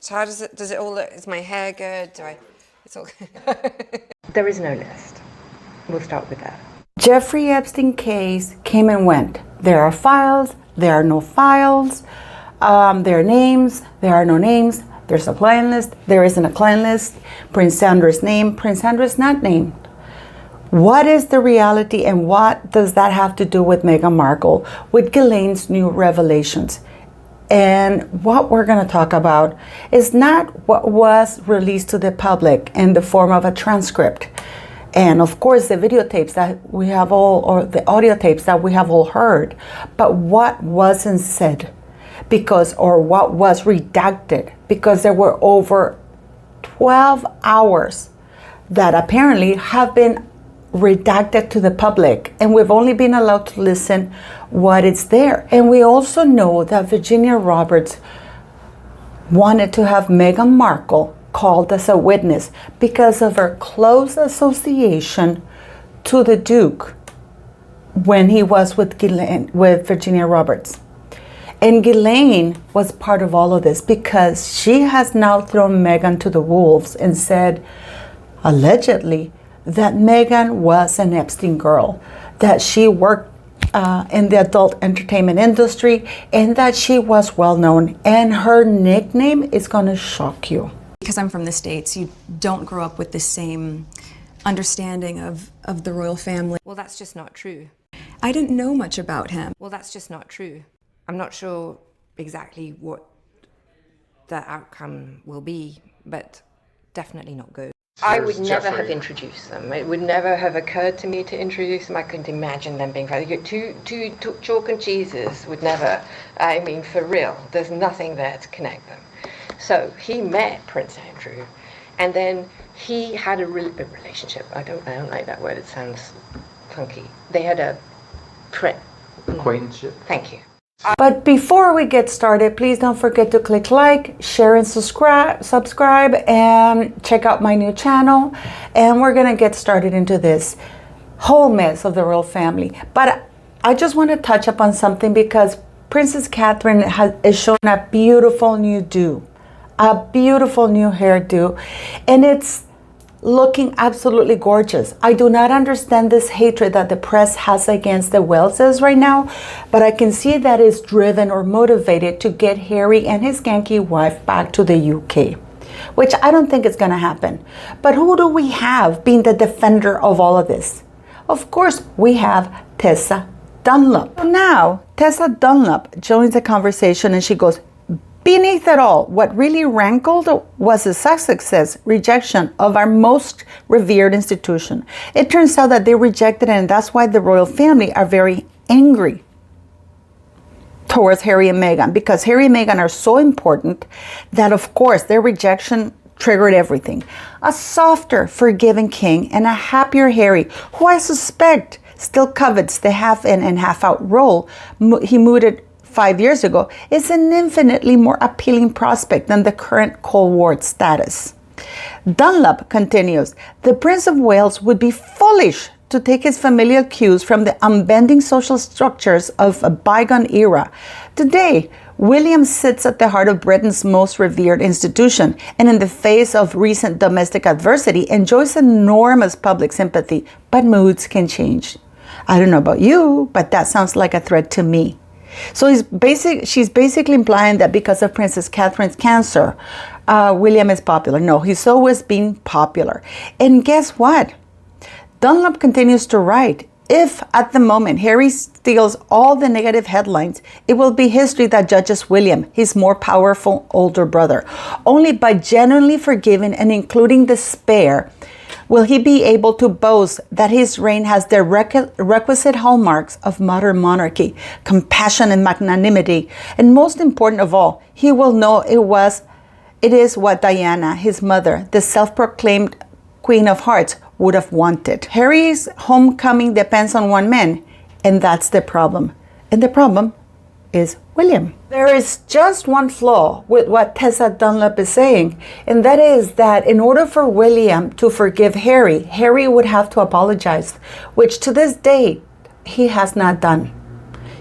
So how does it all look? Is my hair good? It's all There is no list. We'll start with that. Jeffrey Epstein case came and went. There are files, there are no files, there are names, there are no names, there's a client list, there isn't a client list, Prince Andrew's name, Prince Andrew's not named. What is the reality and what does that have to do with Meghan Markle, with Ghislaine's new revelations? And what we're going to talk about is not what was released to the public in the form of a transcript. And of course, the videotapes that we have all, or the audio tapes that we have all heard, but what wasn't said or what was redacted, because there were over 12 hours that apparently have been redacted to the public, and we've only been allowed to listen what is there. And we also know that Virginia Roberts wanted to have Meghan Markle called as a witness because of her close association to the Duke when he was with Virginia Roberts. And Ghislaine was part of all of this because she has now thrown Meghan to the wolves and said, allegedly, that Meghan was an Epstein girl, that she worked in the adult entertainment industry, and that she was well known. And her nickname is going to shock you. Because I'm from the States, you don't grow up with the same understanding of the royal family. Well, that's just not true. I didn't know much about him. Well, that's just not true. I'm not sure exactly what the outcome will be, but definitely not good. I would never have introduced them. It would never have occurred to me to introduce them. I couldn't imagine them being friends. Two chalk and cheeses would never, I mean, for real, there's nothing there to connect them. So he met Prince Andrew, and then he had a relationship. I don't like that word, it sounds funky. They had a acquaintanceship. Thank you. But before we get started, please don't forget to click like, share, and subscribe, and check out my new channel. And we're going to get started into this whole mess of the royal family. But I just want to touch upon something because Princess Catherine is showing a beautiful new do, a beautiful new hairdo, and it's looking absolutely gorgeous. I do not understand this hatred that the press has against the Welleses right now, but I can see that is driven or motivated to get Harry and his skanky wife back to the UK, which I don't think is going to happen. But who do we have being the defender of all of this? Of course, we have Tessa Dunlop. Now, Tessa Dunlop joins the conversation and she goes, beneath it all, what really rankled was the Sussex's rejection of our most revered institution. It turns out that they rejected it, and that's why the royal family are very angry towards Harry and Meghan, because Harry and Meghan are so important that, of course, their rejection triggered everything. A softer, forgiving king and a happier Harry, who I suspect still covets the half-in and half-out role he mooted 5 years ago, is an infinitely more appealing prospect than the current Cold War status. Dunlop continues, the Prince of Wales would be foolish to take his familial cues from the unbending social structures of a bygone era. Today, William sits at the heart of Britain's most revered institution, and in the face of recent domestic adversity, enjoys enormous public sympathy, but moods can change. I don't know about you, but that sounds like a threat to me. So she's basically implying that because of Princess Catherine's cancer, William is popular. No, he's always been popular. And guess what? Dunlop continues to write, if at the moment Harry steals all the negative headlines, it will be history that judges William, his more powerful older brother. Only by genuinely forgiving and including despair will he be able to boast that his reign has the requisite hallmarks of modern monarchy, compassion and magnanimity. And most important of all, he will know it is what Diana, his mother, the self-proclaimed Queen of Hearts, would have wanted. Harry's homecoming depends on one man, and that's the problem. And the problem is William. There is just one flaw with what Tessa Dunlop is saying, and that is that in order for William to forgive Harry, Harry would have to apologize, which to this day he has not done.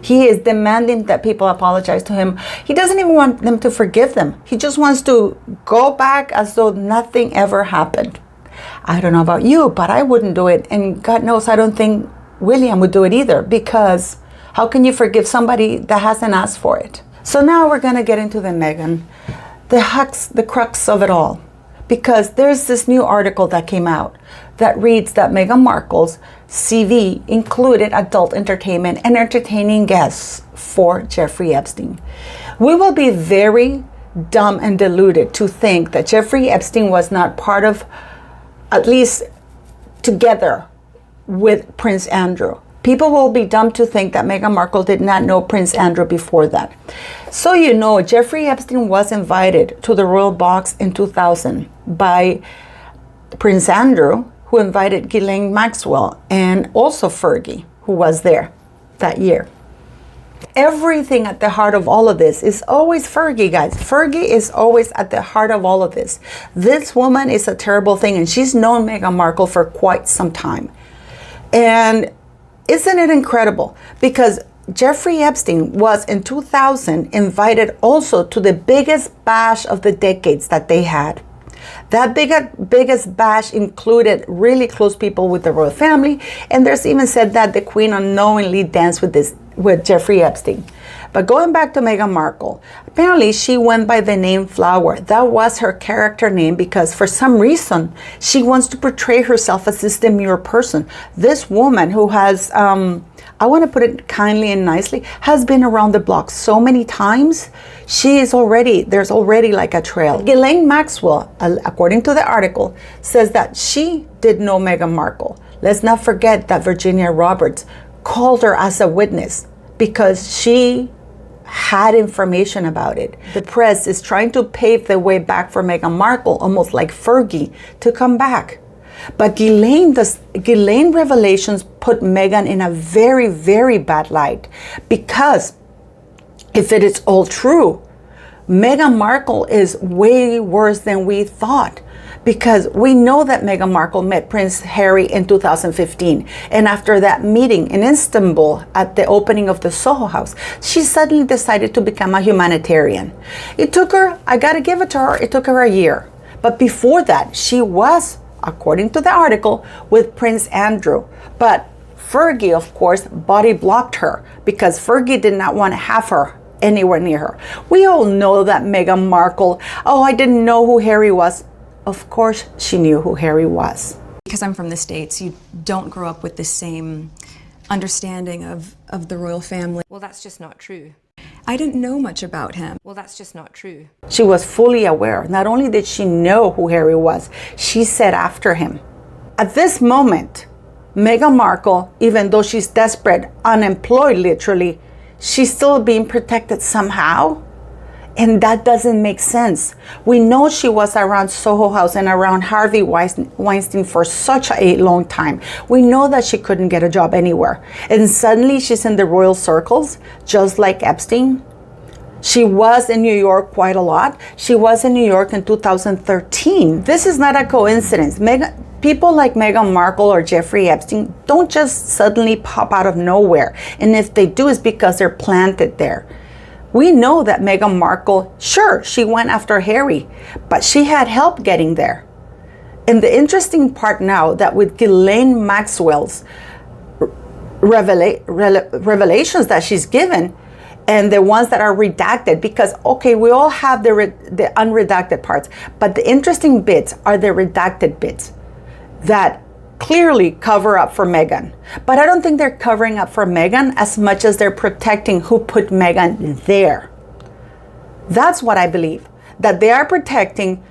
He is demanding that people apologize to him. He doesn't even want them to forgive them. He just wants to go back as though nothing ever happened. I don't know about you, but I wouldn't do it. And God knows I don't think William would do it either, because how can you forgive somebody that hasn't asked for it? So now we're going to get into the Meghan, the crux of it all. Because there's this new article that came out that reads that Meghan Markle's CV included adult entertainment and entertaining guests for Jeffrey Epstein. We will be very dumb and deluded to think that Jeffrey Epstein was not part of, at least together with Prince Andrew. People will be dumb to think that Meghan Markle did not know Prince Andrew before that. So you know, Jeffrey Epstein was invited to the Royal Box in 2000 by Prince Andrew, who invited Ghislaine Maxwell, and also Fergie, who was there that year. Everything at the heart of all of this is always Fergie, guys. Fergie is always at the heart of all of this. This woman is a terrible thing, and she's known Meghan Markle for quite some time. And isn't it incredible? Because Jeffrey Epstein was in 2000 invited also to the biggest bash of the decades that they had. That biggest bash included really close people with the royal family, and there's even said that the Queen unknowingly danced with Jeffrey Epstein. But going back to Meghan Markle, apparently she went by the name Flower. That was her character name because for some reason she wants to portray herself as this demure person. This woman who has, I want to put it kindly and nicely, has been around the block so many times. There's already like a trail. Ghislaine Maxwell, according to the article, says that she did know Meghan Markle. Let's not forget that Virginia Roberts called her as a witness because she had information about it. The press is trying to pave the way back for Meghan Markle, almost like Fergie, to come back. But Ghislaine revelations put Meghan in a very, very bad light, because if it is all true, Meghan Markle is way worse than we thought. Because we know that Meghan Markle met Prince Harry in 2015. And after that meeting in Istanbul at the opening of the Soho House, she suddenly decided to become a humanitarian. It took her, I gotta give it to her, it took her a year. But before that, she was, according to the article, with Prince Andrew. But Fergie, of course, body blocked her because Fergie did not want to have her anywhere near her. We all know that Meghan Markle, oh, I didn't know who Harry was. Of course she knew who Harry was. Because I'm from the States, you don't grow up with the same understanding of the royal family. Well, that's just not true. I didn't know much about him. Well, that's just not true. She was fully aware. Not only did she know who Harry was, she said after him. At this moment, Meghan Markle, even though she's desperate, unemployed literally, she's still being protected somehow. And that doesn't make sense. We know she was around Soho House and around Harvey Weinstein for such a long time. We know that she couldn't get a job anywhere. And suddenly she's in the royal circles, just like Epstein. She was in New York quite a lot. She was in New York in 2013. This is not a coincidence. People like Meghan Markle or Jeffrey Epstein don't just suddenly pop out of nowhere. And if they do, it's because they're planted there. We know that Meghan Markle, sure, she went after Harry, but she had help getting there. And the interesting part now that with Ghislaine Maxwell's revelations that she's given, and the ones that are redacted, because, okay, we all have the unredacted parts, but the interesting bits are the redacted bits that clearly cover up for Meghan. But I don't think they're covering up for Meghan as much as they're protecting who put Meghan there. That's what I believe, that they are protecting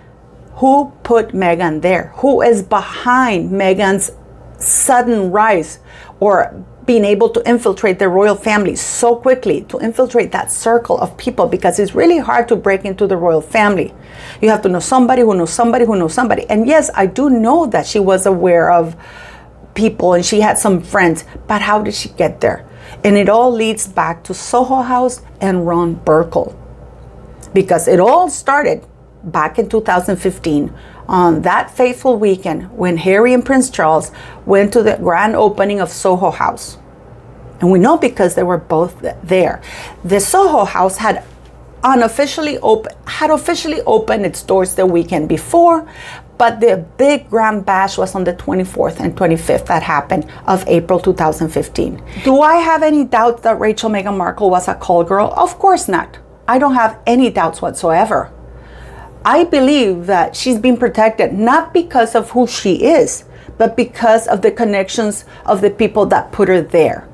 who put Meghan there, who is behind Meghan's sudden rise or being able to infiltrate the royal family so quickly, to infiltrate that circle of people, because it's really hard to break into the royal family. You have to know somebody who knows somebody who knows somebody. And yes, I do know that she was aware of people and she had some friends, but how did she get there? And it all leads back to Soho House and Ron Burkle, because it all started back in 2015 on that fateful weekend when Harry and Prince Charles went to the grand opening of Soho House. And we know because they were both there. The Soho House had officially opened its doors the weekend before, but the big grand bash was on the 24th and 25th that happened of April 2015. Do I have any doubts that Rachel Meghan Markle was a call girl? Of course not. I don't have any doubts whatsoever. I believe that she's been protected not because of who she is, but because of the connections of the people that put her there.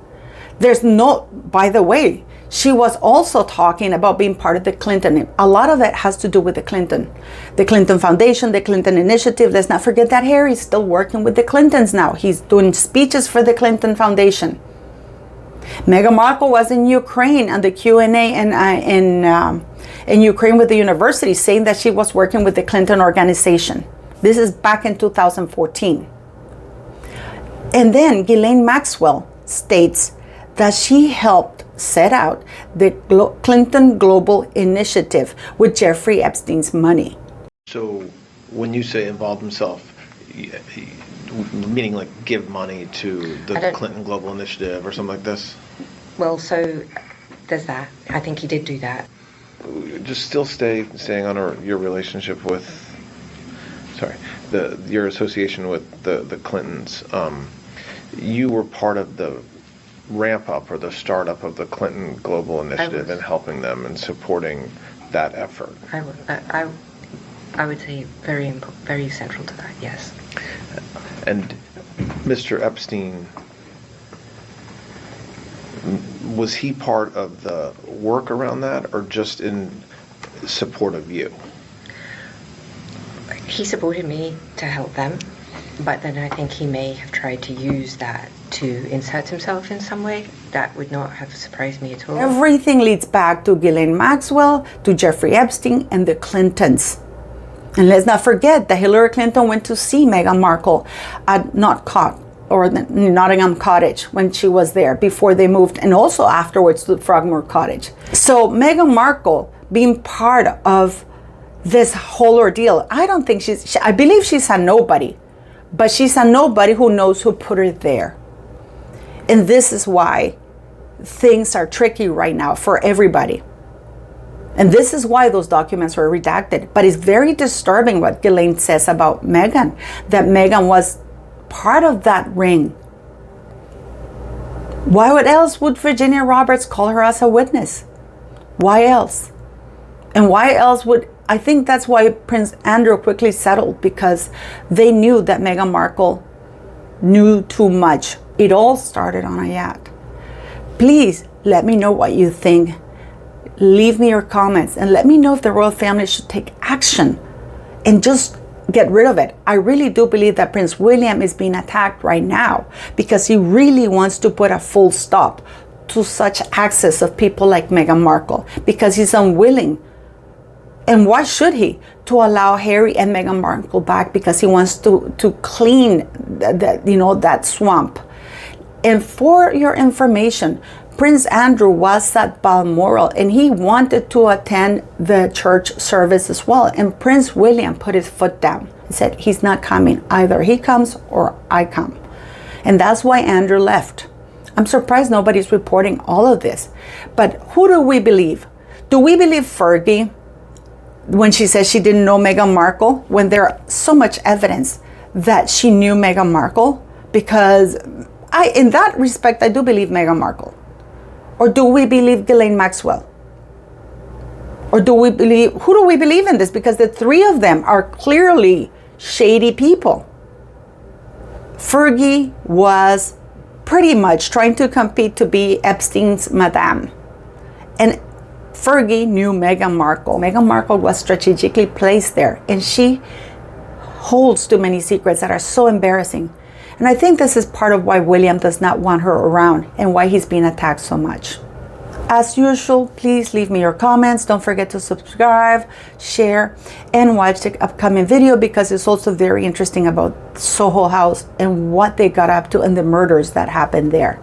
By the way, she was also talking about being part of the Clinton. A lot of it has to do with the Clinton Foundation, the Clinton Initiative. Let's not forget that Harry's still working with the Clintons now. He's doing speeches for the Clinton Foundation. Meghan Markle was in Ukraine on the Q&A in Ukraine with the university, saying that she was working with the Clinton organization. This is back in 2014. And then Ghislaine Maxwell states that she helped set out the Clinton Global Initiative with Jeffrey Epstein's money. So when you say involve himself, meaning like give money to the Clinton Global Initiative or something like this? Well, so there's that. I think he did do that. Just still staying on your relationship with, your association with the Clintons. You were part of the ramp up or the startup of the Clinton Global Initiative and helping them and supporting that effort. I would say very central to that, yes. And Mr. Epstein, was he part of the work around that or just in support of you? He supported me to help them, but then I think he may have tried to use that to insert himself in some way. That would not have surprised me at all. Everything leads back to Ghislaine Maxwell, to Jeffrey Epstein, and the Clintons. And let's not forget that Hillary Clinton went to see Meghan Markle at Nottingham Cottage when she was there before they moved, and also afterwards to Frogmore Cottage. So Meghan Markle being part of this whole ordeal, I don't think I believe she's a nobody, but she's a nobody who knows who put her there. And this is why things are tricky right now for everybody. And this is why those documents were redacted. But it's very disturbing what Ghislaine says about Meghan, that Meghan was part of that ring. Why else would Virginia Roberts call her as a witness? Why else? And why else I think that's why Prince Andrew quickly settled, because they knew that Meghan Markle knew too much. It all started on a yacht. Please let me know what you think. Leave me your comments and let me know if the royal family should take action and just get rid of it. I really do believe that Prince William is being attacked right now because he really wants to put a full stop to such access of people like Meghan Markle, because he's unwilling. And why should he? To allow Harry and Meghan Markle back, because he wants to clean that swamp. And for your information, Prince Andrew was at Balmoral and he wanted to attend the church service as well. And Prince William put his foot down and said he's not coming. Either he comes or I come. And that's why Andrew left. I'm surprised nobody's reporting all of this. But who do we believe? Do we believe Fergie when she says she didn't know Meghan Markle, when there's so much evidence that she knew Meghan Markle? Because in that respect, I do believe Meghan Markle. Or do we believe Ghislaine Maxwell? Or who do we believe in this? Because the three of them are clearly shady people. Fergie was pretty much trying to compete to be Epstein's madame. And Fergie knew Meghan Markle. Meghan Markle was strategically placed there, and she holds too many secrets that are so embarrassing. And I think this is part of why William does not want her around and why he's being attacked so much. As usual, please leave me your comments. Don't forget to subscribe, share, and watch the upcoming video, because it's also very interesting about Soho House and what they got up to and the murders that happened there.